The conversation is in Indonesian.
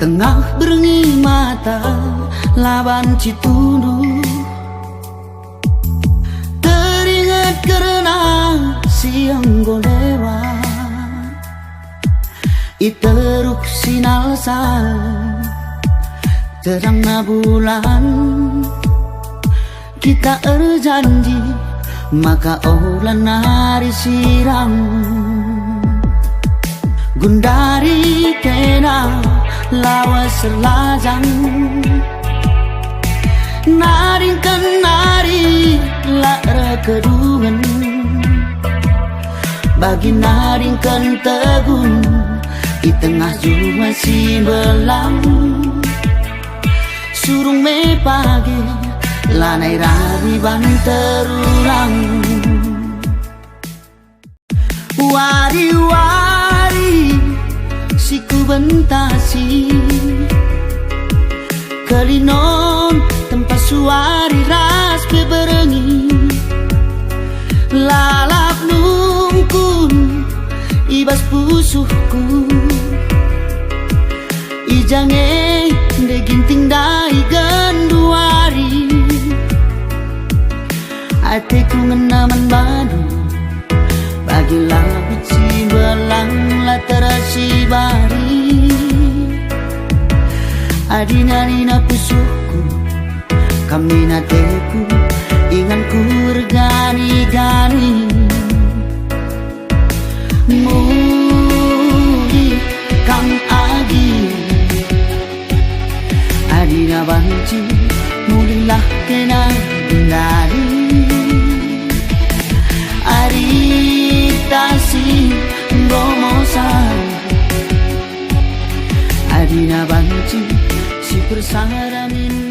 Tengah berengi mata laban citunu, teringat karena siang lewat, iteruk sinal sal terangna bulan. Kita erjanji maka ulan hari siram, gundari kena lawas serlajang, naringkan nari lara kedungan, bagi naringkan tegun di tengah jua si belang, surung me pagi lanai rabi ban terulang. Wari-wari siku bentasi kelinon tempat suari ras beberengi, lalap nungkun ibas pusuhku, ijange deginting dai ganduari, hatiku ngenaman badu bagi laut si belang latara si bari, adina-dina pusuhku kami nateku inganku regani-gani. Muli kang agi adina banci mulilah kena dari aritasi gomosan, adina banci si persaramin